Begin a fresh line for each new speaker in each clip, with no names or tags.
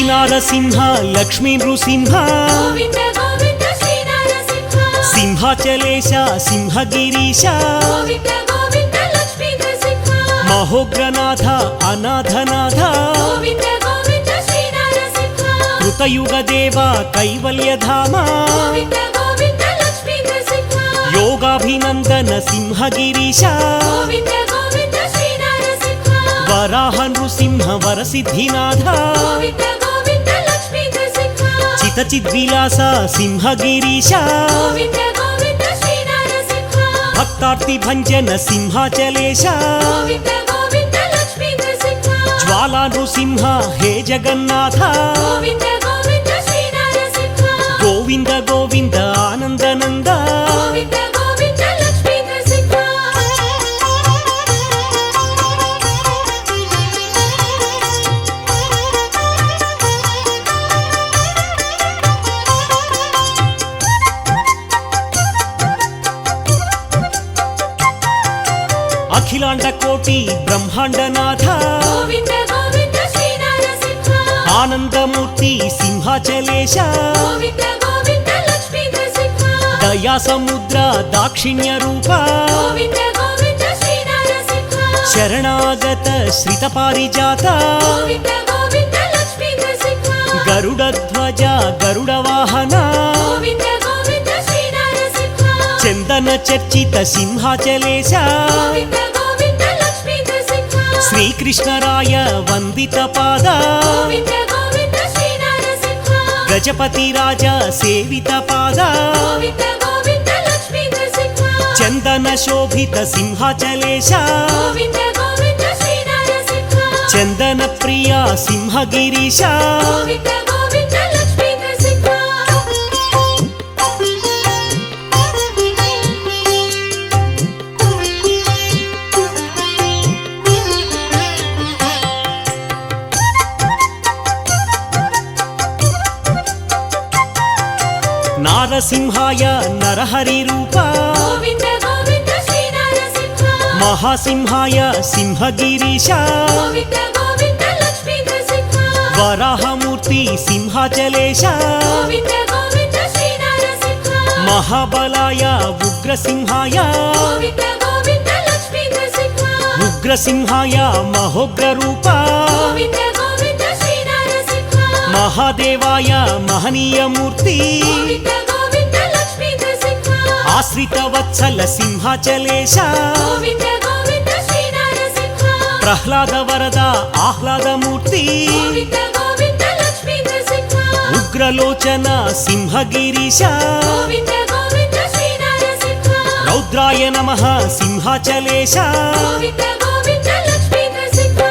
శ్రీనారసింహ లక్ష్మీ నృసింహ
గోవింద గోవింద శ్రీ నరసింహ
సింహాచలేశ సింహగిరీశ
గోవింద గోవింద లక్ష్మీ నరసింహ
మహోగ్రనాథ అనాథనాథ
గోవింద గోవింద శ్రీ నరసింహ
కృతయుగదేవ కైవల్యధామ
గోవింద గోవింద లక్ష్మీ నరసింహ
యోగాభినందన సింహగిరీశ
గోవింద గోవింద శ్రీ నరసింహ
వరాహ నృసింహ వరసిద్ధినాథ
గోవింద గోవింద లక్ష్మీ నరసింహ
చితచిద్విలాస సింహగిరీశ
గోవింద గోవింద శ్రీ నరసింహ
భక్తార్తి భంజన సింహాచలేశ
గోవింద గోవింద లక్ష్మీ నరసింహ
జ్వాలా నృసింహ హే జగన్నాథ
గోవింద గోవింద శ్రీ నరసింహ
గోవింద గోవింద ఆనందనంద
గోవింద గోవింద లక్ష్మీ నరసింహ
అఖిలాండ కోటి బ్రహ్మాండనాథ
గోవింద గోవింద శ్రీ నరసింహ
ఆనందమూర్తి సింహాచలేశ
గోవింద గోవింద లక్ష్మీ నరసింహ
దయా సముద్ర దాక్షిణ్య రూప
గోవింద గోవింద శ్రీ నరసింహ
శరణాగత శ్రిత పారిజాత
గోవింద గోవింద లక్ష్మీ నరసింహ
గరుడధ్వజ గరుడ వాహన
గోవింద గోవింద శ్రీ నరసింహ
చందన చర్చిత సింహాచలేశ
గోవింద గోవింద లక్ష్మీ నరసింహ
శ్రీకృష్ణరాయ వందిత పాద
గోవింద గోవింద శ్రీ నరసింహ
గజపతి రాజ సేవిత పాద
గోవింద గోవింద లక్ష్మీ నరసింహ
చందన శోభిత సింహాచలేశ
గోవింద గోవింద శ్రీ నరసింహ
చందన ప్రియ సింహగిరీశ
గోవింద గోవింద లక్ష్మీ నరసింహ
నారసింహాయ నరహరి రూప
గోవింద గోవింద శ్రీ నరసింహ
మహాసింహాయ సింహగిరీశ
గోవింద గోవింద లక్ష్మీ నరసింహ
వరాహమూర్తి సింహాచలేశ
గోవింద గోవింద శ్రీ నరసింహ
మహాబలాయ ఉగ్రసింహాయ
గోవింద గోవింద లక్ష్మీ నరసింహ
ఉగ్రసింహాయ మహోగ్ర రూప
గోవింద గోవింద శ్రీ నరసింహ
మహాదేవాయ మహనీయమూర్తి
గోవింద గోవింద లక్ష్మీ నరసింహ
ఆశ్రిత వత్సల సింహాచలేశ
గోవింద గోవింద శ్రీ నరసింహ
ప్రహ్లాద వరద ఆహ్లాదమూర్తి
గోవింద గోవింద లక్ష్మీ నరసింహ
ఉగ్రలోచన సింహగిరీశ
గోవింద గోవింద శ్రీ నరసింహ
రౌద్రాయ నమః సింహాచలేశ
గోవింద గోవింద లక్ష్మీ నరసింహ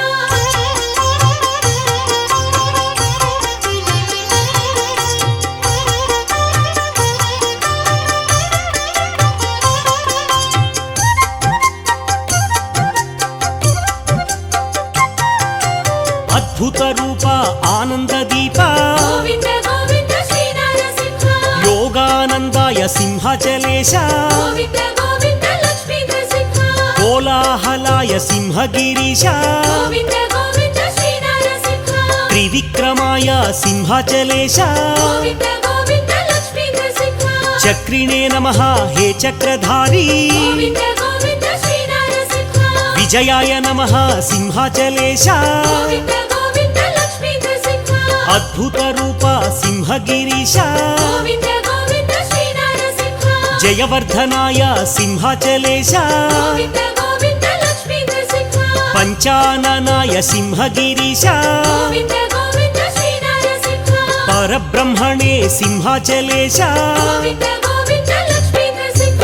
అద్భుత రూప ఆనంద దీప
గోవింద గోవింద శ్రీ నరసింహ
యోగానందాయ సింహాచలేశ
గోవింద గోవింద లక్ష్మీ నరసింహ
కోలాహలాయ సింహగిరీశ
గోవింద గోవింద శ్రీ నరసింహ
త్రివిక్రమాయ సింహాచలేశ
గోవింద గోవింద లక్ష్మీ నరసింహ
చక్రిణే నమః హే చక్రధారి
గోవింద గోవింద శ్రీ నరసింహ
విజయాయ నమః సింహాచలేశ
గోవింద గోవింద లక్ష్మీ నరసింహ
అద్భుత రూప సింహగిరీశ
గోవింద గోవింద శ్రీ నరసింహ
జయవర్ధనాయ సింహాచలేశ
గోవింద గోవింద లక్ష్మీ నరసింహ
పంచాననాయ సింహగిరీశ
గోవింద గోవింద శ్రీ నరసింహ
పరబ్రహ్మణే సింహాచలేశ
గోవింద గోవింద లక్ష్మీ నరసింహ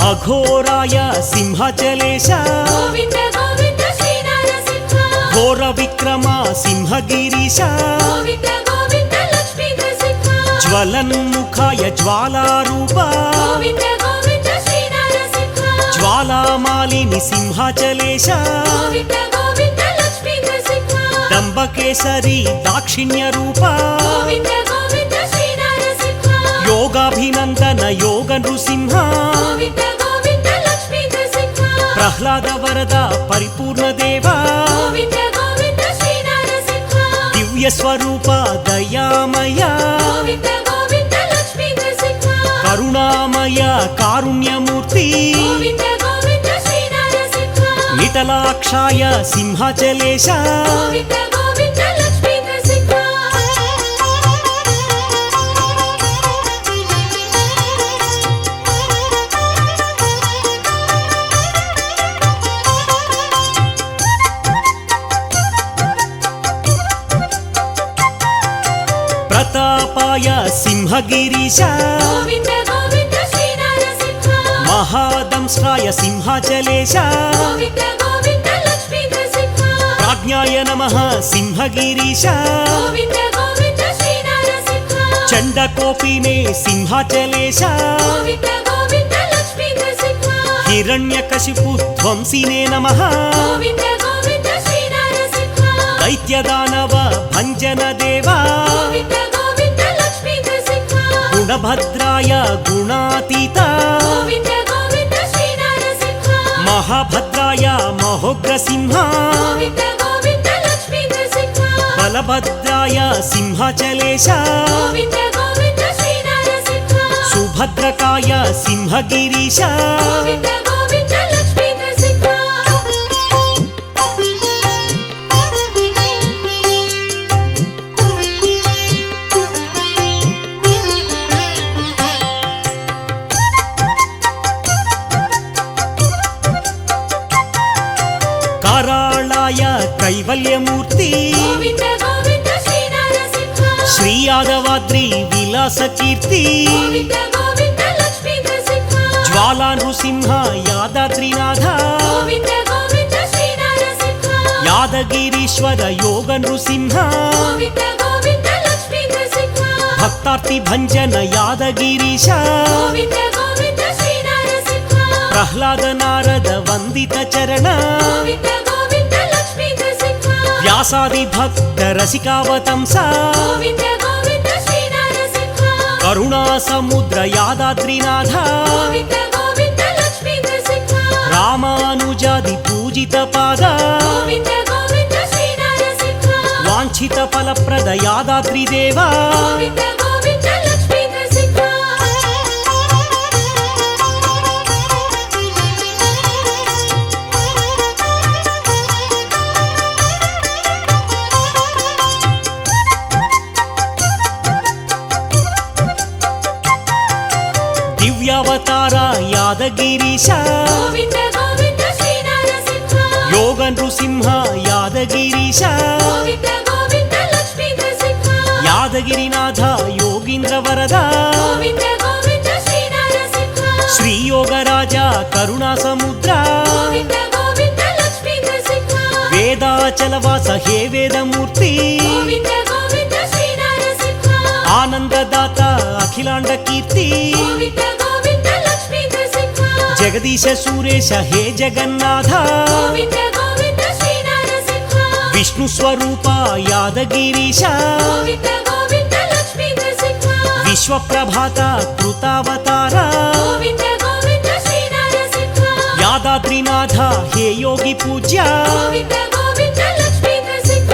అఘోరాయ సింహాచలేశ
గోవింద గోవింద శ్రీ నరసింహ
ఘోర విక్రమ సింహగిరీశ
గోవింద గోవింద లక్ష్మీ నరసింహ
జ్వలన్ముఖాయ జ్వాలారూప
గోవింద గోవింద శ్రీ నరసింహ
జ్వాలామాలిని సింహాచలేశ
గోవింద గోవింద లక్ష్మీ నరసింహ
దంబకే కేసరి దాక్షిణ్య రూప
గోవింద గోవింద శ్రీ నరసింహ
యోగాభినందన యోగ నృసింహ
గోవింద గోవింద లక్ష్మీ నరసింహ
ప్రహ్లాద వరద పరిపూర్ణ దేవ
గోవింద గోవింద శ్రీ నరసింహ
దివ్య స్వరూప దయామయ
గోవింద గోవింద లక్ష్మీ నరసింహ
కరుణామయ కారుణ్యమూర్తి
గోవింద గోవింద శ్రీ నరసింహ
నిటలాక్షాయ సింహాచలేశ
గోవింద గోవింద లక్ష్మీ నరసింహ
ప్రతాపాయ సింహగిరీశ
గోవింద గోవింద శ్రీ నరసింహ
మహాదంష్ట్రాయ సింహాచలేశ
గోవింద గోవింద లక్ష్మీ నరసింహ
ప్రాజ్ఞాయ నమః సింహగిరీశ
గోవింద గోవింద శ్రీ నరసింహ
చండకోపినే సింహాచలేశ
గోవింద గోవింద లక్ష్మీ నరసింహ
హిరణ్యకశిపు ధ్వంసినే నమః
గోవింద గోవింద శ్రీ నరసింహ
దైత్యదానవ భంజన దేవా
గోవింద గోవింద లక్ష్మీ నరసింహ
గుణభద్రాయ గుణాతీత
గోవింద గోవింద శ్రీ నరసింహ
మహాభద్రాయ మహోగ్రసింహ
గోవింద గోవింద లక్ష్మీ నరసింహ
బలభద్రాయ సింహాచలేశ
గోవింద గోవింద శ్రీ నరసింహ
సుభద్రకాయ సింహగిరీశ
గోవింద గోవింద లక్ష్మీ నరసింహ
కారాళాయ కైవల్యమూర్తి
గోవింద గోవింద శ్రీ నరసింహ
శ్రీ యాదవాద్రి విలాస కీర్తి
గోవింద గోవింద లక్ష్మీ నరసింహ
జ్వాలా నృసింహ యాదాద్రినాథ
గోవింద గోవింద శ్రీ నరసింహ
యాదగిరీశ్వర యోగ నృసింహ
గోవింద గోవింద లక్ష్మీ నరసింహ
భక్తార్తి భంజన యాదగిరీశ
గోవింద గోవింద శ్రీ నరసింహ
ప్రహ్లాద నారద వందిత చరణ
గోవింద గోవింద లక్ష్మీ నరసింహ
వ్యాసాది భక్త రసికావతంస
గోవింద గోవింద శ్రీ నరసింహ
కరుణా సముద్ర యాదాద్రినాథ
గోవింద గోవింద లక్ష్మీ నరసింహ
రామానుజాది పూజిత పాద
గోవింద గోవింద శ్రీ నరసింహ
వాంఛిత ఫలప్రద యాదాద్రి దేవ
గోవింద గోవింద లక్ష్మీ నరసింహ
దివ్యావతార యాదగిరీశ
గోవింద గోవింద శ్రీ నరసింహ
యోగ నృసింహ యాదగిరీశ
గోవింద గోవింద లక్ష్మీ నరసింహ
యాదగిరినాథ యోగీంద్ర వరద
గోవింద గోవింద శ్రీ నరసింహ
శ్రీ యోగరాజ కరుణా సముద్ర
గోవింద గోవింద లక్ష్మీ నరసింహ
వేదాచలవాస హే వేదమూర్తి
గోవింద గోవింద శ్రీ నరసింహ
ఆనందదాత అఖిలాండ కీర్తి
గోవింద గోవింద లక్ష్మీ నరసింహ
జగదీశ సురేశ హే జగన్నాథ
గోవింద గోవింద శ్రీ నరసింహ
విష్ణు స్వరూప యాదగిరీశ
గోవింద గోవింద లక్ష్మీ నరసింహ
విశ్వప్రభాత కృతావతార
గోవింద గోవింద శ్రీ నరసింహ
యాదాద్రినాథ హే యోగి పూజ్య
గోవింద గోవింద లక్ష్మీ నరసింహ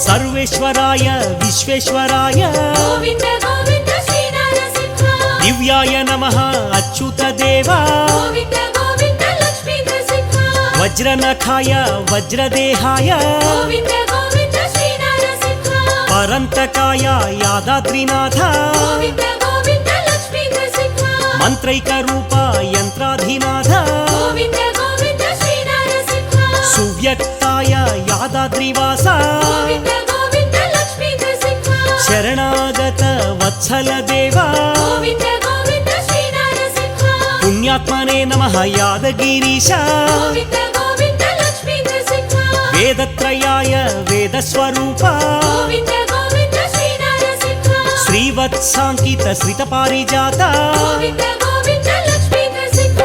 సర్వేశ్వరాయ విశ్వేశ్వరాయ
గోవింద గోవింద శ్రీ నరసింహ
దివ్యాయ నమః అచ్యుత దేవా
గోవింద గోవింద లక్ష్మీ నరసింహ
వజ్రనఖాయ వజ్రదేహాయ
గోవింద గోవింద శ్రీ నరసింహ
పరంతకాయ యాదాద్రినాథ
గోవింద గోవింద లక్ష్మీ నరసింహ
మంత్రైక రూప యంత్రాధినాథ
గోవింద గోవింద శ్రీ నరసింహ
సువ్యక్తాయ యాదాద్రివాస
గోవింద గోవింద లక్ష్మీ నరసింహ
శరణాగత వత్సల దేవా
గోవింద గోవింద శ్రీ నరసింహ
పుణ్యాత్మనే నమః యాదగిరీశ
గోవింద గోవింద లక్ష్మీ నరసింహ
वेदत्रयाय वेदस्वरूप
गोविन्द गोविन्द श्रीनरसिंह
श्रीवत्साङ्कित श्रितपारिजात
गोविन्द गोविन्द लक्ष्मीनरसिंह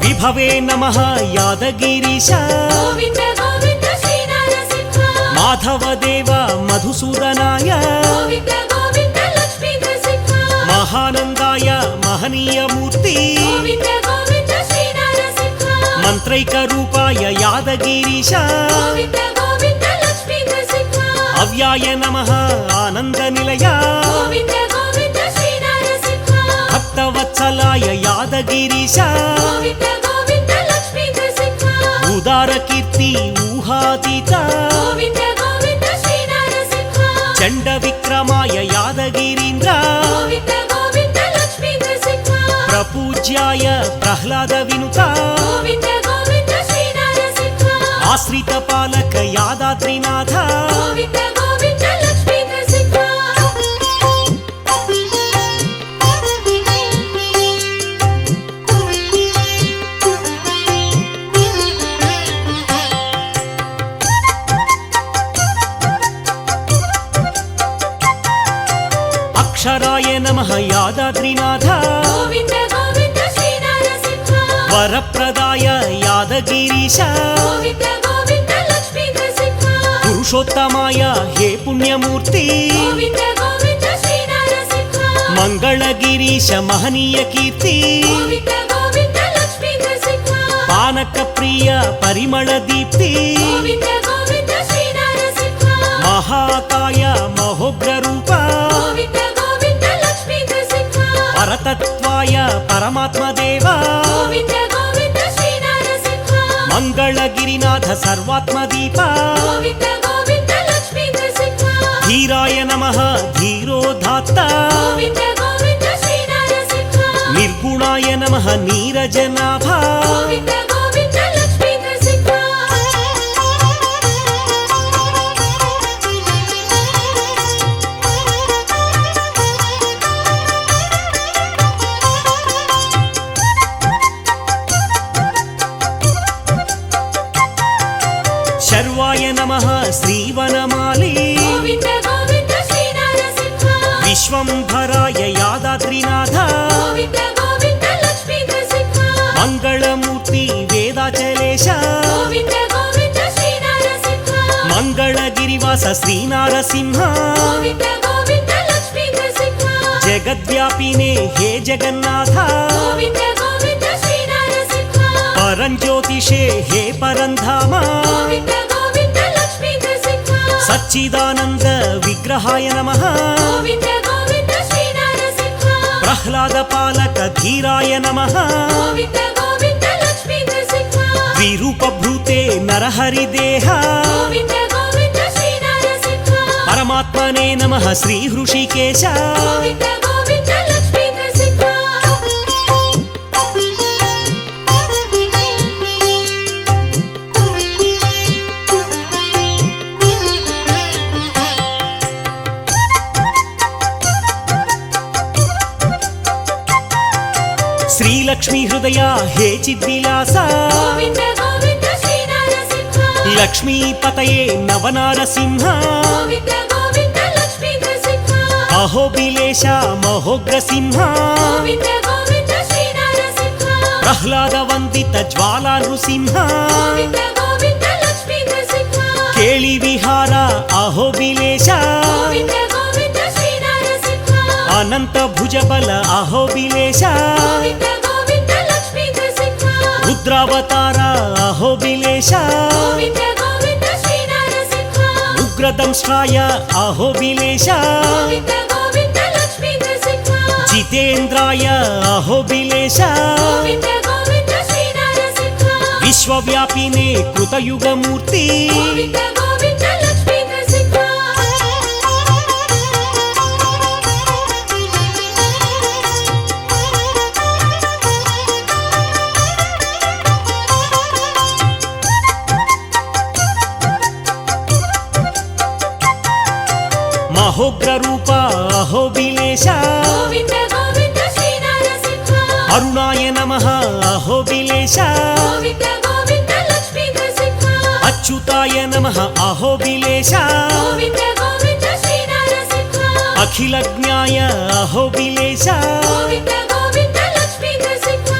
विभवे नमः यादगिरीश
गोविन्द गोविन्द श्रीनरसिंह
माधवदेव मधुसूदनाय
गोविन्द गोविन्द लक्ष्मीनरसिंह
महानन्दाय महनीयमूर्ति
गोविन्द गोविन्द श्रीनरसिंह
मन्त्रैकरूपाय यादगिरीश
गोविन्द गोविन्द लक्ष्मीनरसिंह
अव्याय नमः आनन्दनिलय
गोविन्द गोविन्द श्रीनरसिंह
भक्तवत्सलाय यादगिरीश
गोविन्द गोविन्द लक्ष्मीनरसिंह
उदारकीर्ति ऊहातीत
गोविन्द गोविन्द श्रीनरसिंह
चण्डविक्रमाय यादगिरीन्द्र
गोविन्द गोविन्द लक्ष्मीनरसिंह
प्रपूज्याय प्रह्लादविनुता
गोविन्द गोविन्द श्रीनरसिंह
आश्रितपालक यादाद्रिनाथ
गोविन्द गोविन्द लक्ष्मीनरसिंह
अक्षराय नमः यादाद्रिनाथ
गोविन्द गोविन्द श्रीनरसिंह
वरप्रदाय यादगिरीश
गोविन्द गोविन्द लक्ष्मीनरसिंह
पुरुषोत्तमाय हे पुण्यमूर्ति
गोविन्द गोविन्द श्रीनरसिंह
मङ्गलगिरीश महनीय कीर्ति
गोविन्द गोविन्द लक्ष्मीनरसिंह
पानकप्रिय परिमलदीप्ति
गोविन्द गोविन्द श्रीनरसिंह
महाकाय महोग्ररूप
गोविन्द गोविन्द लक्ष्मीनरसिंह
परतत्वाय परमात्मदेव
गोविन्द गोविन्द श्रीनरसिंह
मङ्गलगिरिनाथ सर्वात्मदीप
गोविन्द गोविन्द लक्ष्मीनरसिंह
धीराय नमः धीरोदात्त
गोविन्द गोविन्द श्रीनरसिंह
निर्गुणाय नमः नीरजनाभ
गोविन्द गोविन्द लक्ष्मीनरसिंह
शर्वाय नमः श्रीवनमाली
गोविन्द गोविन्द श्रीनरसिंह
विश्वम्भराय यादाद्रिनाथ
गोविन्द गोविन्द लक्ष्मीनरसिंह
मङ्गलमूर्ति वेदाचलेश
गोविन्द गोविन्द श्रीनरसिंह
मङ्गलगिरिवास श्रीनारसिंह
गोविन्द गोविन्द लक्ष्मीनरसिंह
जगद्व्यापिने हे जगन्नाथ
गोविन्द गोविन्द श्रीनरसिंह
परञ्ज्योतिषे हे परन्धाम
गोविन्द गोविन्द लक्ष्मीनरसिंह
सच्चिदानन्द विग्रहाय नमः
गोविन्द गोविन्द श्रीनरसिंह
प्रह्लादपालक धीराय नमः
गोविन्द गोविन्द लक्ष्मीनरसिंह
विरूपभूते नरहरिदेह
गोविन्द गोविन्द श्रीनरसिंह
परमात्मने नमः श्रीहृषिकेश
गोविन्द गोविन्द लक्ष्मीनरसिंह
श्रीलक्ष्मी हृदया हे चिद्विलास
गोविन्द गोविन्द श्रीनरसिंह
लक्ष्मीपतये नवनारसिंह
गोविन्द गोविन्द लक्ष्मीनरसिंह
अहोबिलेश महोग्रसिंह
गोविन्द गोविन्द श्रीनरसिंह
प्रह्लादवन्दित ज्वालानृसिंह
गोविन्द गोविन्द लक्ष्मीनरसिंह
केळिविहार अहोबिलेश
गोविन्द गोविन्द श्रीनरसिंह
अनन्तभुजबल अहोबिलेश
गोविन्द गोविन्द लक्ष्मीनरसिंह
रुद्रावतार अहोबिलेश
गोविन्द गोविन्द श्रीनरसिंह
उग्रदंष्ट्राय अहोबिलेश
गोविन्द गोविन्द लक्ष्मीनरसिंह
जितेन्द्राय अहोबिलेश
गोविन्द गोविन्द श्रीनरसिंह
विश्वव्यापिने कृतयुगमूर्ति
गोविन्द गोविन्द लक्ष्मीनरसिंह
అహోగ్ర రూప అహోబిలేశ
గోవింద గోవింద శ్రీ నరసింహ
అరుణాయ నమః అహోబిలేశ
గోవింద గోవింద లక్ష్మీ నరసింహ
అచ్యుతాయ నమః అహోబిలేశ
గోవింద గోవింద శ్రీ నరసింహ
అఖిలజ్ఞాయ అహోబిలేశ
గోవింద గోవింద లక్ష్మీ నరసింహ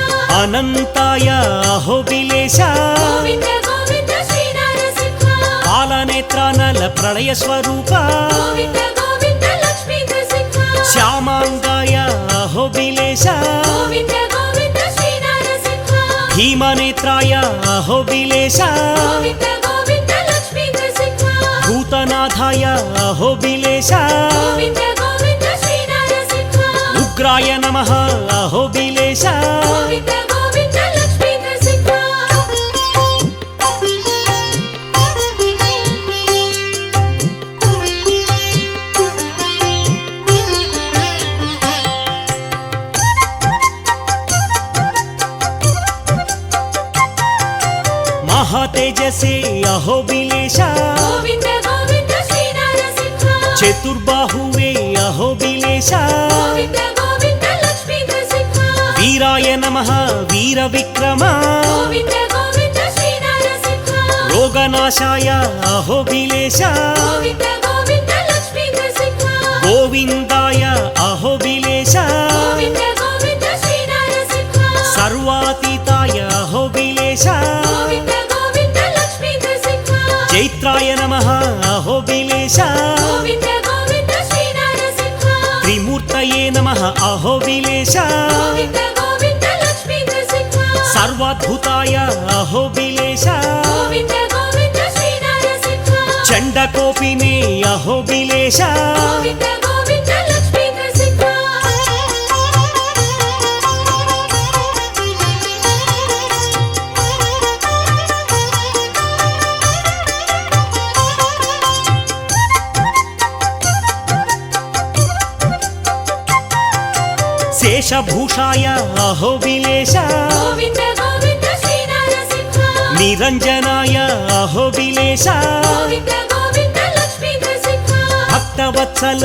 అనంతాయ అహోబిలేశ
గోవింద గోవింద శ్రీ నరసింహ
పాలనేత్రానల ప్రళయ స్వరూప
గోవింద గోవింద లక్ష్మీ నరసింహ
శ్యామాంగాయ అహోబిలేశ
గోవింద గోవింద శ్రీ నరసింహ
భీమనేత్రాయ అహోబిలేశ
గోవింద గోవింద లక్ష్మీ నరసింహ
భూతనాథాయ అహోబిలేశ
గోవింద గోవింద శ్రీ నరసింహ
ఉగ్రాయ నమః అహోబిలేశ
గోవింద గోవింద లక్ష్మీ నరసింహ
మహాతేజసే అహోబిలేశ
గోవింద గోవింద శ్రీ నరసింహ
చతుర్బాహువే అహోబిలేశ
గోవింద గోవింద లక్ష్మీ నరసింహ
వీరాయ నమః వీర విక్రమ
గోవింద గోవింద శ్రీ నరసింహ
రోగనాశాయ అహోబిలేశ
గోవింద గోవింద లక్ష్మీ నరసింహ
గోవిందాయ అహోబిలేశ
గోవింద గోవింద శ్రీ నరసింహ
సర్వాతీతాయ అహోబిలేశ
గోవింద గోవింద లక్ష్మీ నరసింహ
చైత్రాయ నమః అహోబిలేశ
గోవింద గోవింద శ్రీ నరసింహ
త్రిమూర్తయే నమః అహోబిలేశ
గోవింద గోవింద లక్ష్మీ నరసింహ
సర్వాద్భుతాయ అహోబిలేశ
గోవింద గోవింద శ్రీ నరసింహ
చండకోపినే అహోబిలేశ
గోవింద గోవింద లక్ష్మీ నరసింహ
శేషభూషాయ అహోబిలేశ
గోవింద గోవింద శ్రీ నరసింహ
నిరంజనాయ అహోబిలేశ
గోవింద గోవింద లక్ష్మీ నరసింహ
భక్తవత్సల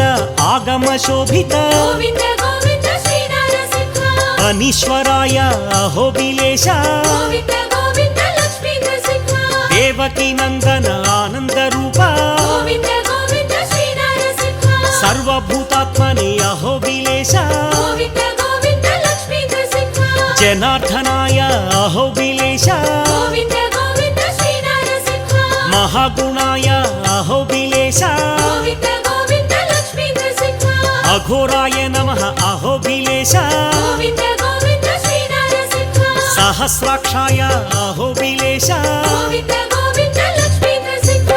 ఆగమ శోభిత
గోవింద గోవింద శ్రీ నరసింహ
అనీశ్వరాయ అహోబిలేశ
గోవింద గోవింద లక్ష్మీ నరసింహ
దేవకీ నందన ఆనంద రూప
గోవింద గోవింద శ్రీ నరసింహ
సర్వభూతాత్మనే అహోబిలేశ
గోవింద గోవింద లక్ష్మీ నరసింహ
జనార్దనాయ అహోబిలేశ
గోవింద గోవింద శ్రీ నరసింహ
మహాగుణాయ అహోబిలేశ
గోవింద గోవింద లక్ష్మీ నరసింహ
అఘోరాయ నమః అహోబిలేశ
గోవింద గోవింద శ్రీ నరసింహ
సహస్రాక్షాయ అహోబిలేశ
గోవింద గోవింద లక్ష్మీ నరసింహ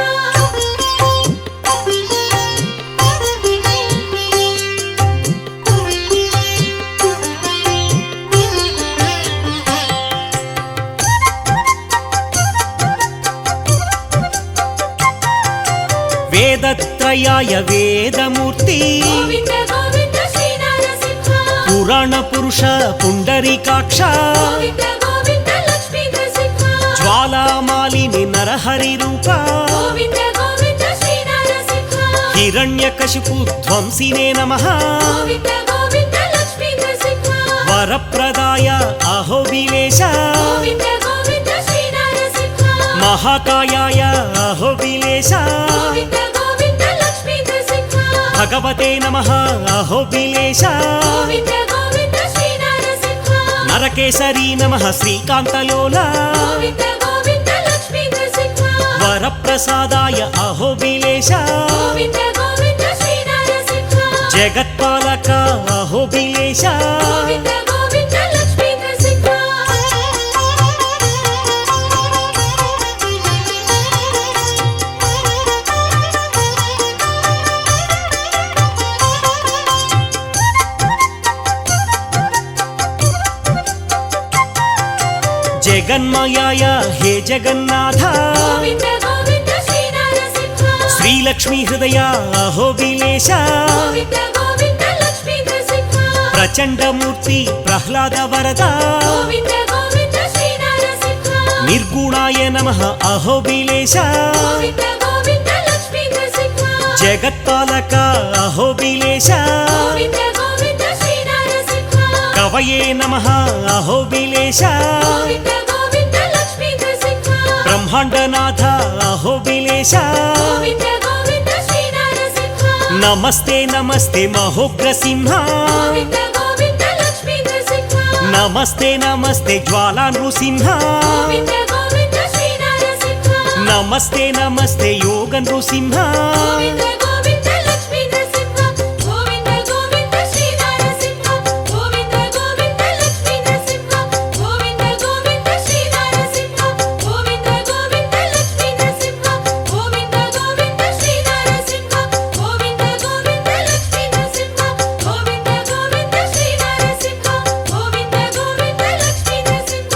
వేదత్రయాయ వేదమూర్తి
గోవింద గోవింద శ్రీ నరసింహ
పురాణ పురుష పుండరీకాక్ష
గోవింద గోవింద లక్ష్మీ నరసింహ
జ్వాలామాలిని నరహరి రూప
గోవింద గోవింద శ్రీ నరసింహ
హిరణ్యకశిపు ధ్వంసినే నమః
గోవింద గోవింద లక్ష్మీ నరసింహ
వరప్రదాయ అహోబిలేశ
గోవింద గోవింద శ్రీ నరసింహ
మహాకాయాయ అహోబిలేశ
గోవింద గోవింద లక్ష్మీ నరసింహ
భగవతే నమః అహోబిలేశ
గోవింద గోవింద శ్రీ నరసింహ
నరకేసరీ నమః శ్రీకాంతలోల
గోవింద గోవింద లక్ష్మీ నరసింహ
వరప్రసాదాయ అహోబిలేశ
గోవింద గోవింద శ్రీ నరసింహ
జగత్పాలక అహోబిలేశ
గోవింద గోవింద లక్ష్మీ నరసింహ
జగన్మయాయ హే జగన్నాథ
గోవింద గోవింద శ్రీ నరసింహ
శ్రీలక్ష్మీ హృదయ అహోబిలేశ
గోవింద గోవింద లక్ష్మీ నరసింహ
ప్రచండమూర్తి ప్రహ్లాద వరద
గోవింద గోవింద శ్రీ నరసింహ
నిర్గుణాయ నమః అహోబిలేశ
గోవింద గోవింద లక్ష్మీ నరసింహ
జగత్పాలక అహోబిలేశ
గోవింద గోవింద శ్రీ నరసింహ
కవయే నమః అహోబిలేశ
గోవింద గోవింద లక్ష్మీ నరసింహ
బ్రహ్మాండనాథ అహోబిలేశ
గోవింద గోవింద శ్రీ నరసింహ
నమస్తే నమస్తే మహోగ్రసింహ
గోవింద గోవింద లక్ష్మీ నరసింహ
నమస్తే నమస్తే జ్వాలా నృసింహ
గోవింద గోవింద శ్రీ నరసింహ
నమస్తే నమస్తే యోగ నృసింహ
గోవింద గోవింద లక్ష్మీ నరసింహ గోవింద గోవింద శ్రీ నరసింహ గోవింద గోవింద లక్ష్మీ నరసింహ గోవింద గోవింద శ్రీ నరసింహ గోవింద గోవింద లక్ష్మీ నరసింహ గోవింద గోవింద శ్రీ నరసింహ గోవింద గోవింద లక్ష్మీ నరసింహ గోవింద గోవింద శ్రీ నరసింహ గోవింద గోవింద లక్ష్మీ నరసింహ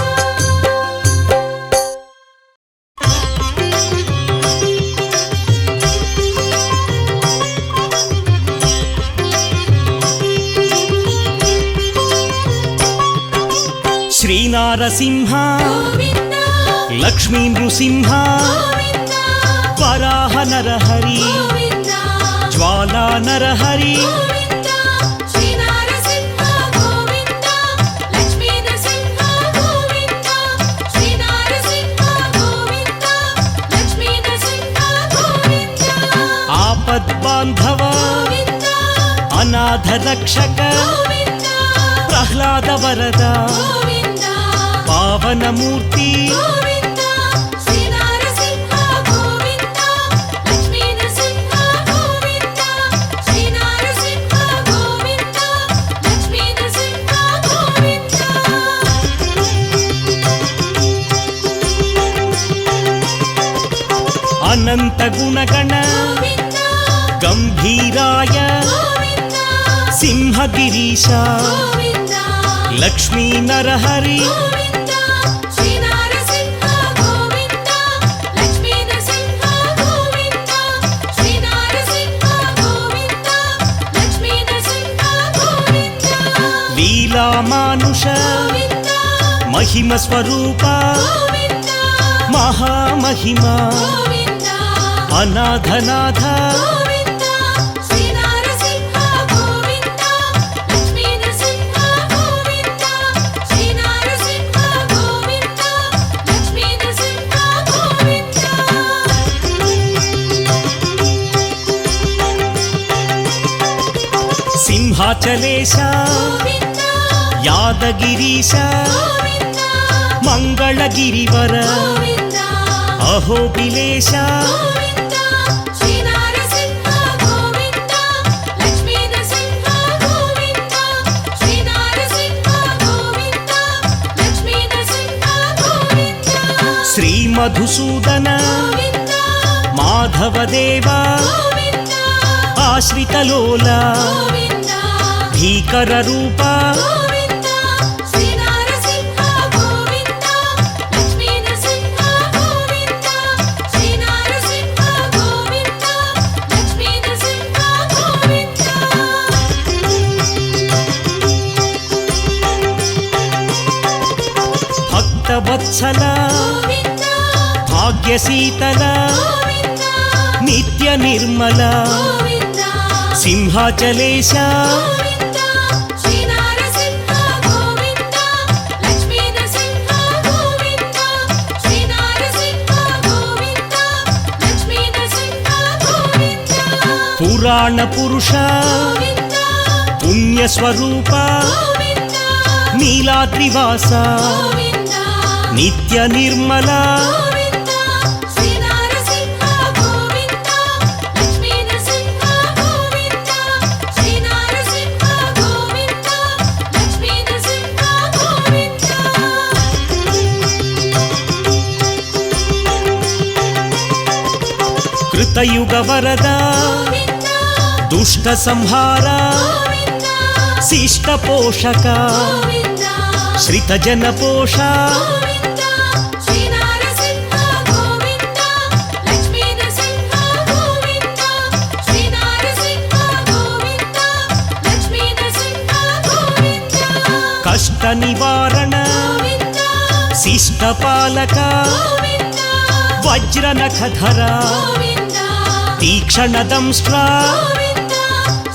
శ్రీనారసింహ
గోవింద
లక్ష్మీ నృసింహ
గోవింద
వరాహ నరహరి
గోవింద
జ్వాలా నరహరి
గోవింద శ్రీ నరసింహ గోవింద లక్ష్మీ నరసింహ గోవింద శ్రీ నరసింహ గోవింద లక్ష్మీ నరసింహ గోవింద
ఆపద్బాంధవ
గోవింద
అనాథ రక్షక
గోవింద
ప్రహ్లాద వరద
గోవింద
పావనమూర్తి
గోవింద శ్రీ నరసింహ గోవింద లక్ష్మీ నరసింహ గోవింద శ్రీ నరసింహ గోవింద లక్ష్మీ నరసింహ గోవింద
అనంత గుణగణ
గోవింద
గంభీరాయ
గోవింద
సింహగిరీశ
గోవింద
లక్ష్మీ నరహరి
గోవింద శ్రీ నరసింహ గోవింద లక్ష్మీ నరసింహ గోవింద శ్రీ నరసింహ గోవింద లక్ష్మీ నరసింహ గోవింద
లీలామానుష
గోవింద
మహిమ స్వరూప
గోవింద
మహామహిమ
గోవింద
అనాథనాథ
గోవింద శ్రీ నరసింహ గోవింద లక్ష్మీ నరసింహ గోవింద శ్రీ నరసింహ గోవింద లక్ష్మీ నరసింహ గోవింద
సింహాచలేశ
గోవింద
యాదగిరీశ
గోవింద
మంగళగిరివర
గోవింద
అహోబిలేశ
గోవింద శ్రీ నరసింహ గోవింద లక్ష్మీ నరసింహ గోవింద శ్రీ నరసింహ గోవింద లక్ష్మీ నరసింహ గోవింద
శ్రీ మధుసూదన
గోవింద
మాధవదేవ
గోవింద
ఆశ్రితలోల
గోవింద
భీకర రూప
గోవింద శ్రీ నరసింహ గోవింద లక్ష్మీ నరసింహ గోవింద శ్రీ నరసింహ గోవింద లక్ష్మీ నరసింహ గోవింద
భక్తవత్సల
గోవింద
భాగ్యశీతల
గోవింద
నిత్య నిర్మల
గోవింద
సింహాచలేశ
గోవింద శ్రీ నరసింహ గోవింద లక్ష్మీ నరసింహ గోవింద శ్రీ నరసింహ గోవింద లక్ష్మీ నరసింహ గోవింద
పురాణ పురుష
గోవింద
పుణ్యస్వరూప
గోవింద
నీలాద్రివాస
గోవింద
నిత్య నిర్మల
గోవింద శ్రీ నరసింహ గోవింద లక్ష్మీ నరసింహ గోవింద శ్రీ నరసింహ గోవింద లక్ష్మీ నరసింహ గోవింద
కృతయుగ వరద
గోవింద
దుష్ట సంహార
గోవింద
శిష్ట పోషక
గోవింద
శ్రిత జన పోష
గోవింద శ్రీ నరసింహ గోవింద లక్ష్మీ నరసింహ గోవింద శ్రీ నరసింహ గోవింద లక్ష్మీ నరసింహ గోవింద
కష్ట నివారణ
గోవింద
శిష్ట పాలక
గోవింద
వజ్ర నఖధర
గోవింద
తీక్షణ దంష్ట్ర
గోవింద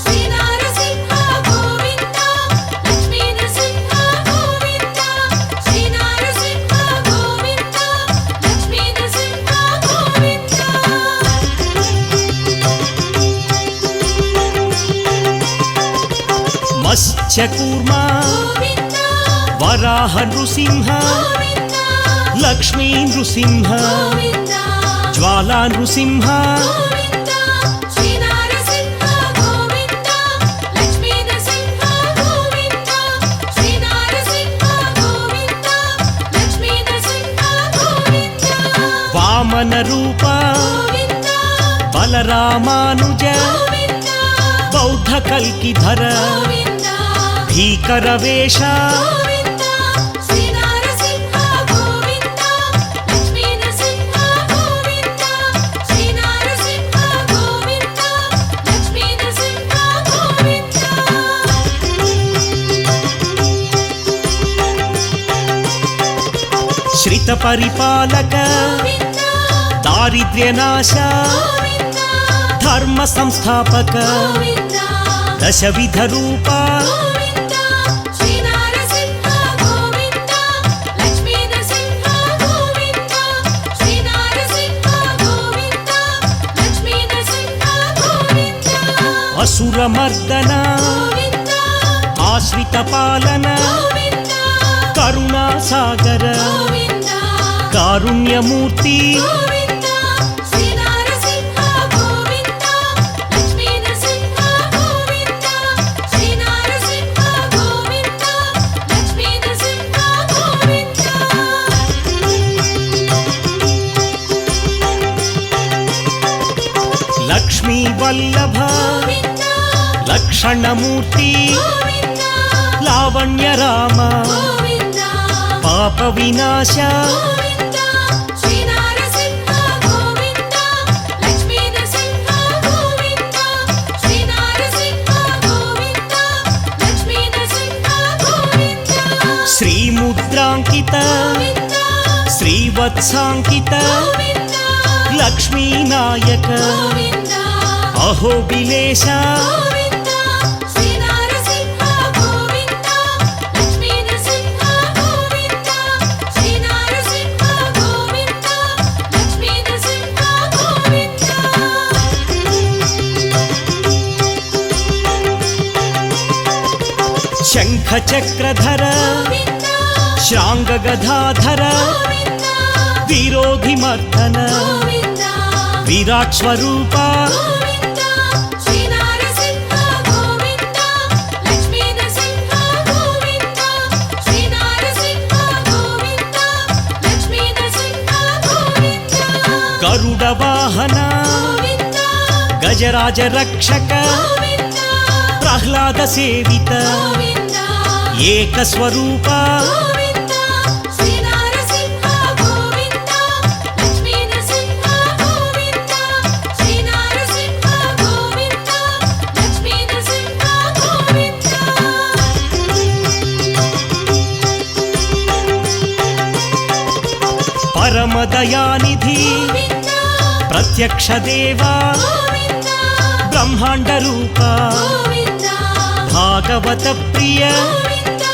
శ్రీ నరసింహ
మత్స్యకూర్మ
గోవింద
వరాహ నృసింహ
గోవింద
లక్ష్మీ నృసింహ
గోవింద
జ్వాలా నృసింహ
గోవింద శ్రీ నరసింహ గోవింద లక్ష్మీ నరసింహ గోవింద శ్రీ నరసింహ గోవింద లక్ష్మీ నరసింహ గోవింద
వామన రూప
గోవింద
బలరామానుజ
గోవింద
బౌద్ధ కల్కిధర
గోవింద
భీకర వేష
గోవింద శ్రీ నరసింహ గోవింద లక్ష్మీ నరసింహ గోవింద శ్రీ నరసింహ గోవింద లక్ష్మీ నరసింహ గోవింద
శ్రిత పరిపాలక
గోవింద
దారిద్ర్యనాశ
గోవింద
ధర్మ సంస్థాపక
గోవింద
దశవిధ రూప
గోవింద శ్రీ నరసింహ గోవింద లక్ష్మీ నరసింహ గోవింద శ్రీ నరసింహ గోవింద లక్ష్మీ నరసింహ గోవింద
అసురమర్దన
గోవింద
ఆశ్రిత పాలన
గోవింద
కరుణా సాగర
గోవింద
కారుణ్యమూర్తి
గోవింద శ్రీ నరసింహ గోవింద లక్ష్మీ నరసింహ గోవింద శ్రీ నరసింహ గోవింద లక్ష్మీ నరసింహ గోవింద
లక్ష్మీ వల్లభ
గోవింద
లక్షణమూర్తి
గోవింద
లావణ్య రామ
గోవింద
పాప వినాశ
గోవింద శ్రీ నరసింహ గోవింద లక్ష్మీ నరసింహ గోవింద శ్రీ నరసింహ గోవింద లక్ష్మీ నరసింహ గోవింద
శ్రీముద్రాంకిత
గోవింద
శ్రీవత్సాంకిత
గోవింద
లక్ష్మీ నాయక
గోవింద
అహోబిలేశ
గోవింద శ్రీ నరసింహ గోవింద లక్ష్మీ నరసింహ గోవింద శ్రీ నరసింహ గోవింద లక్ష్మీ నరసింహ గోవింద
శంఖ చక్రధర
గోవింద
శ్రాంగ గదాధర
గోవింద
విరోధి మర్దన
గోవింద
విరాట్ స్వరూప
గోవింద శ్రీ నరసింహ గోవింద లక్ష్మీ నరసింహ గోవింద శ్రీ నరసింహ గోవింద లక్ష్మీ నరసింహ గోవింద
గరుడ వాహన
గోవింద
గజరాజ రక్షక
గోవింద
ప్రహ్లాద సేవిత
గోవింద
ఏక స్వరూప
గోవింద శ్రీ నరసింహ గోవింద లక్ష్మీ నరసింహ గోవింద శ్రీ నరసింహ గోవింద లక్ష్మీ నరసింహ గోవింద
పరమదయానిధి
గోవింద
ప్రత్యక్ష దేవా
గోవింద
బ్రహ్మాండ రూప
గోవింద
భాగవత ప్రియ
గోవింద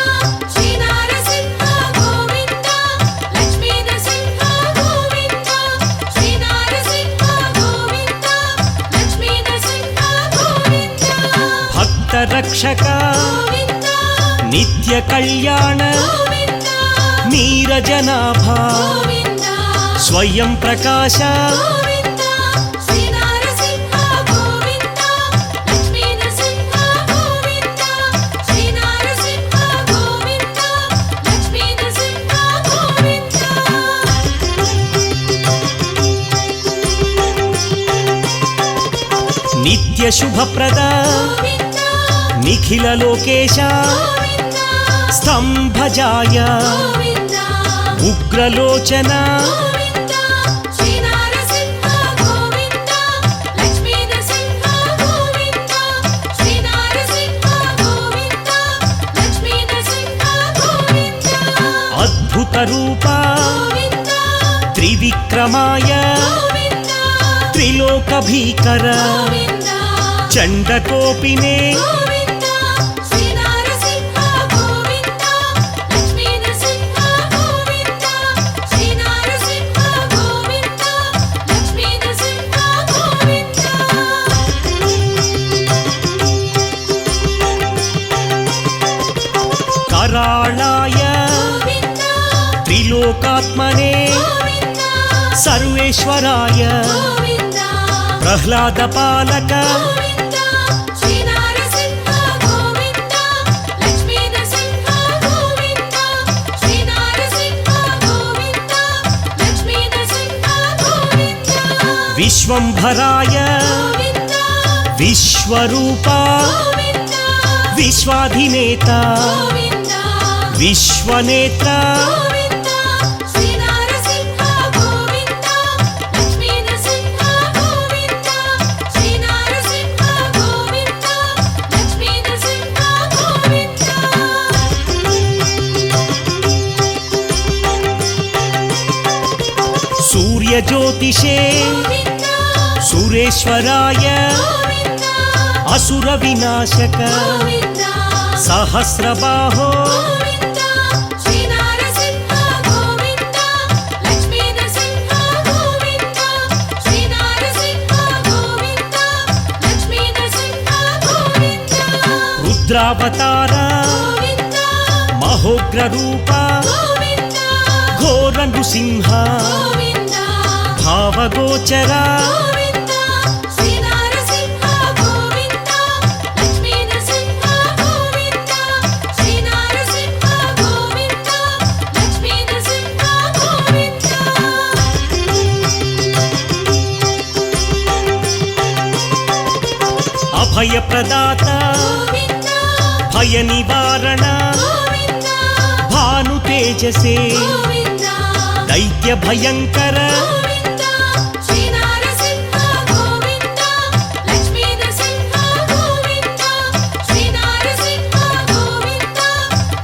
శ్రీ నరసింహ గోవింద లక్ష్మీ నరసింహ గోవింద శ్రీ నరసింహ గోవింద లక్ష్మీ నరసింహ గోవింద
భక్త రక్షక
గోవింద
నిత్య కళ్యాణ
గోవింద
నీరజనాభ
గోవింద
స్వయం ప్రకాశ
గోవింద శ్రీ నరసింహ గోవింద లక్ష్మీ నరసింహ గోవింద శ్రీ నరసింహ గోవింద లక్ష్మీ నరసింహ గోవింద
నిత్య శుభప్రద
గోవింద
నిఖిల లోకేశ
గోవింద
స్తంభజాయ
గోవింద
ఉగ్రలోచన
గోవింద శ్రీ నరసింహ గోవింద లక్ష్మీ నరసింహ గోవింద శ్రీ నరసింహ గోవింద లక్ష్మీ నరసింహ గోవింద
అద్భుత రూప
గోవింద
త్రివిక్రమాయ
గోవింద
త్రిలోక భీకర
గోవింద
చండకోపినే
గోవింద శ్రీ నరసింహ గోవింద లక్ష్మీ నరసింహ గోవింద శ్రీ నరసింహ గోవింద లక్ష్మీ నరసింహ గోవింద
త్రిలోకాత్మనే
గోవింద
సర్వేశ్వరాయ
గోవింద
ప్రహ్లాద పాలక
గోవింద శ్రీ నరసింహ గోవింద లక్ష్మీ నరసింహ గోవింద శ్రీ నరసింహ గోవింద లక్ష్మీ నరసింహ గోవింద
విశ్వంభరాయ
గోవింద
విశ్వరూప
గోవింద
విశ్వాధినేత
గోవింద
విశ్వనేత్ర
గోవింద శ్రీ నరసింహ గోవింద లక్ష్మీ నరసింహ గోవింద శ్రీ నరసింహ గోవింద లక్ష్మీ నరసింహ గోవింద
సూర్యజ్యోతిషే
గోవింద
సురేశ్వరాయ
గోవింద
అసుర వినాశక
గోవింద
సహస్రబాహో
గోవింద శ్రీ నరసింహ గోవింద లక్ష్మీ నరసింహ గోవింద శ్రీ నరసింహ గోవింద లక్ష్మీ నరసింహ గోవింద
రుద్రావతార
గోవింద
మహోగ్ర రూప
గోవింద
ఘోర నృసింహ
గోవింద
భావగోచర
గోవింద శ్రీ నరసింహ గోవింద లక్ష్మీ నరసింహ గోవింద శ్రీ నరసింహ గోవింద లక్ష్మీ నరసింహ గోవింద
అభయప్రదాత
గోవింద
భయ నివారణ
గోవింద
భాను తేజసే
గోవింద
దైత్య భయంకర
గోవింద శ్రీ నరసింహ గోవింద లక్ష్మీ నరసింహ గోవింద శ్రీ నరసింహ గోవింద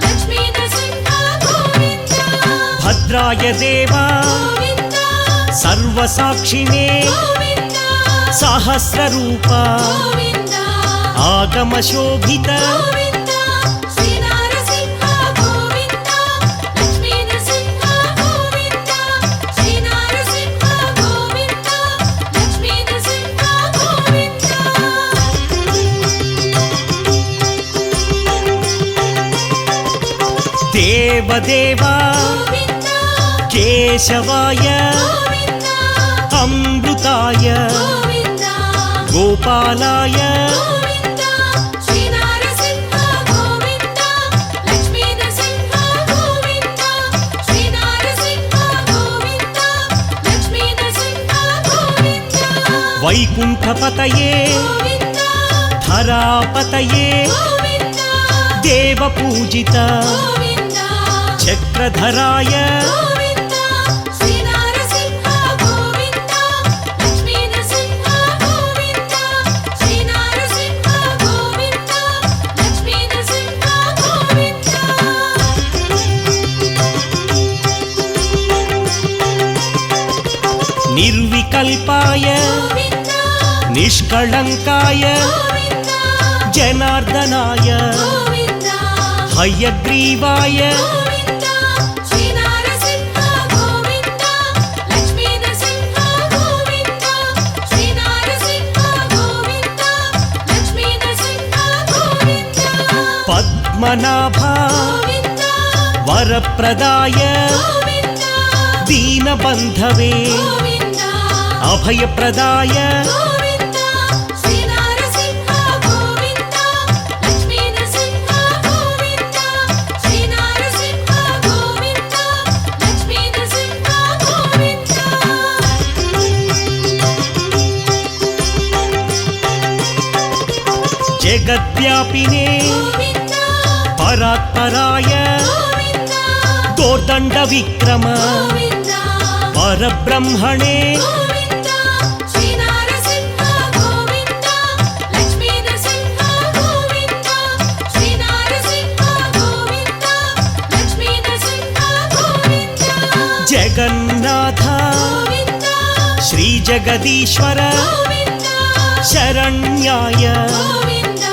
లక్ష్మీ నరసింహ గోవింద
భద్రాయ దేవ
గోవింద
సర్వసాక్షిణే
గోవింద
సహస్రరూప
గోవింద
ఆగమ శోభిత
గోవింద శ్రీ నరసింహ గోవింద లక్ష్మీ నరసింహ గోవింద శ్రీ నరసింహ గోవింద లక్ష్మీ నరసింహ గోవింద
దేవదేవ
గోవింద
కేశవాయ
గోవింద
అమృతాయ
గోవింద
గోపాలాయ
గోవింద శ్రీ నరసింహ గోవింద లక్ష్మీ నరసింహ గోవింద శ్రీ నరసింహ గోవింద లక్ష్మీ నరసింహ గోవింద
వైకుంఠపతయే
గోవింద
ధరాపతయే
గోవింద
దేవపూజిత
గోవింద
చక్రధరాయ
గోవింద శ్రీ నరసింహ గోవింద లక్ష్మీ నరసింహ గోవింద శ్రీ నరసింహ గోవింద లక్ష్మీ నరసింహ గోవింద
నిర్వికల్పాయ
గోవింద
నిష్కళంకాయ
గోవింద
జనార్దనాయ
గోవింద
హయగ్రీవాయ
గోవింద శ్రీ నరసింహ గోవింద లక్ష్మీ నరసింహ గోవింద శ్రీ నరసింహ గోవింద లక్ష్మీ నరసింహ గోవింద
పద్మనాభ
గోవింద
వరప్రదాయ
గోవింద
దీనబంధవే
గోవింద
అభయప్రదాయ
గోవింద శ్రీ నరసింహ గోవింద లక్ష్మీ నరసింహ గోవింద శ్రీ నరసింహ గోవింద లక్ష్మీ నరసింహ గోవింద
జగద్వ్యాపినే
గోవింద
పరాత్పరాయ
గోవింద
దోర్దండ విక్రమ
గోవింద
పరబ్రహ్మణే
గోవింద శ్రీ నరసింహ గోవింద లక్ష్మీ నరసింహ గోవింద శ్రీ నరసింహ గోవింద లక్ష్మీ నరసింహ గోవింద
జగన్నాథ
గోవింద
శ్రీ జగదీశ్వర
గోవింద
శరణ్యాయ
గోవింద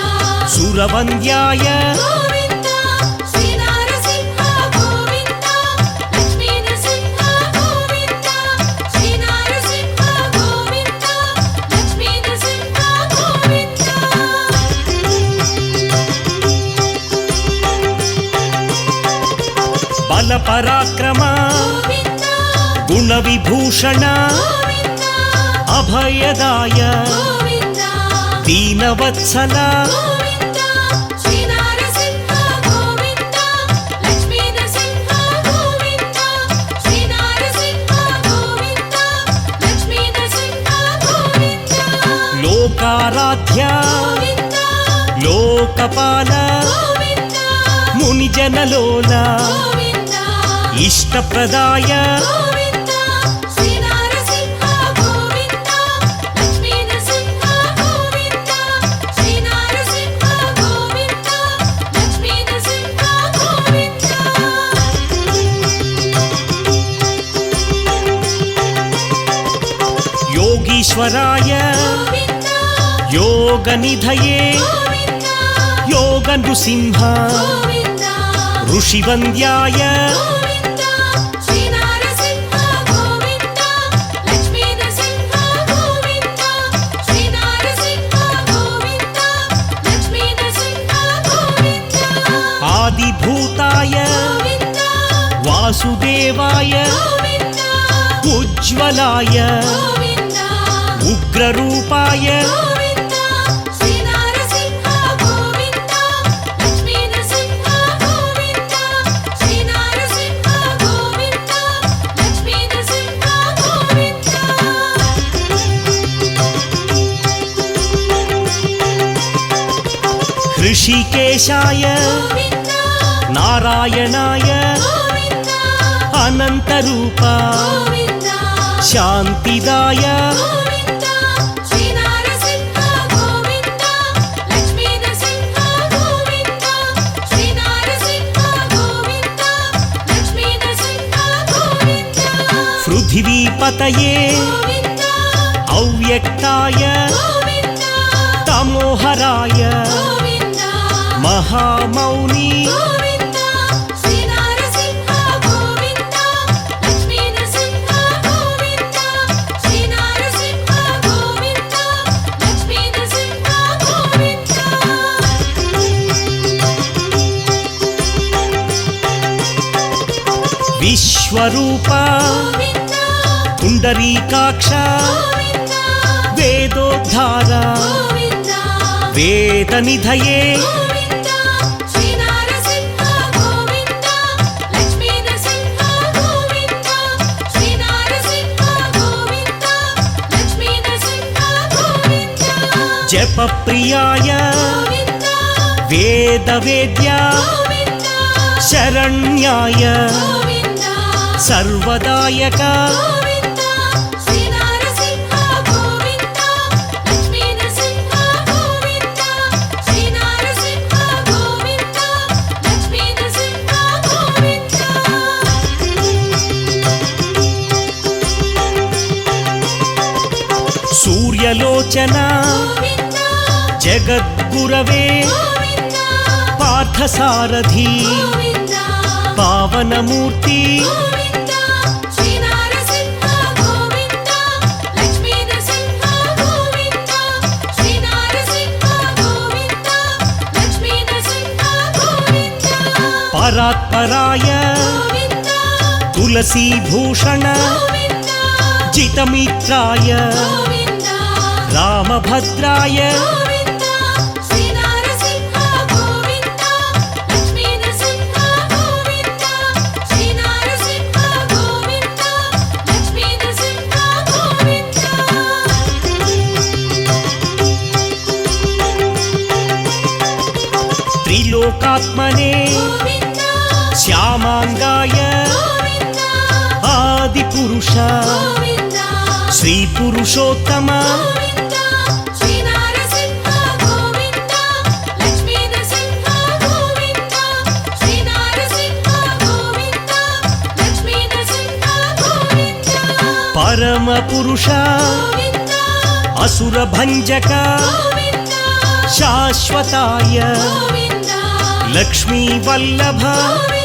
సురవంద్యాయ
గోవింద శ్రీ నరసింహ గోవింద లక్ష్మీ నరసింహ గోవింద శ్రీ నరసింహ గోవింద లక్ష్మీ నరసింహ గోవింద
బల పరాక్రమ
గోవింద
गुणविभूषण
గోవింద
अभयदाय
గోవింద
दीनवत्सल
గోవింద శ్రీ నరసింహ గోవింద లక్ష్మీ నరసింహ గోవింద శ్రీ నరసింహ గోవింద లక్ష్మీ నరసింహ గోవింద
लोकाराध्य
గోవింద
लोकपाल
గోవింద
मुनिजनलोल
గోవింద
इष्टप्रदाय
గోవింద శ్రీ నరసింహ గోవింద లక్ష్మీ నరసింహ గోవింద శ్రీ నరసింహ గోవింద లక్ష్మీ నరసింహ గోవింద
योगीश्वराय
గోవింద
योगनिधये
గోవింద
योगनृसिंह
గోవింద
ऋषिवन्द्याय
గోవింద శ్రీ నరసింహ గోవింద లక్ష్మీ నరసింహ గోవింద శ్రీ నరసింహ గోవింద లక్ష్మీ నరసింహ గోవింద
आदिभूताय
గోవింద
वासुदेवाय
గోవింద
उज्ज्वलाय
గోవింద
उग्ररूपाय
గోవింద శ్రీ నరసింహ గోవింద లక్ష్మీ నరసింహ గోవింద శ్రీ నరసింహ గోవింద లక్ష్మీ నరసింహ గోవింద
हृषिकेशाय
గోవింద
नारायणाय
గోవింద
अनन्तरूप
గోవింద
शान्तिदाय
గోవింద శ్రీ నరసింహ గోవింద లక్ష్మీ నరసింహ గోవింద శ్రీ నరసింహ గోవింద లక్ష్మీ నరసింహ గోవింద
पृथिवीपतये
గోవింద
अव्यक्ताय
గోవింద
तमोहराय
గోవింద
महामौनि
గోవింద శ్రీ నరసింహ గోవింద లక్ష్మీ నరసింహ గోవింద శ్రీ నరసింహ గోవింద లక్ష్మీ నరసింహ గోవింద
विश्वरूप
గోవింద
पुण्डरीकाक्ष
గోవింద
वेदोद्धार
గోవింద
वेदनिधये
గోవింద శ్రీ నరసింహ గోవింద లక్ష్మీ నరసింహ గోవింద శ్రీ నరసింహ గోవింద లక్ష్మీ నరసింహ గోవింద
जपप्रियाय
గోవింద
वेदवेद्य
గోవింద
शरण्याय
గోవింద
सर्वदायक
గోవింద శ్రీ నరసింహ గోవింద లక్ష్మీ నరసింహ గోవింద శ్రీ నరసింహ గోవింద లక్ష్మీ నరసింహ గోవింద
सूर्यलोचन
గోవింద
जगद्गुरवे
గోవింద
पार्थसारथि
గోవింద
पावनमूर्ति
గోవింద శ్రీ నరసింహ గోవింద లక్ష్మీ నరసింహ గోవింద శ్రీ నరసింహ గోవింద లక్ష్మీ నరసింహ గోవింద
परात्पराय
గోవింద
तुलसीभूषण
గోవింద
जितमित्राय
గోవింద
रामभद्राय
గోవింద శ్రీ నరసింహ గోవింద లక్ష్మీ నరసింహ గోవింద శ్రీ నరసింహ గోవింద లక్ష్మీ నరసింహ గోవింద
त्रिलोकात्मने
గోవింద
श्यामाङ्गाय
గోవింద
आदिपुरुष
గోవింద
श्रीपुरुषोत्तम
గోవింద శ్రీ నరసింహ గోవింద లక్ష్మీ నరసింహ గోవింద శ్రీ నరసింహ గోవింద లక్ష్మీ నరసింహ గోవింద
परमपुरुष
గోవింద
असुरभञ्जक
గోవింద
शाश्वताय
గోవింద
लक्ष्मीवल्लभ
గోవింద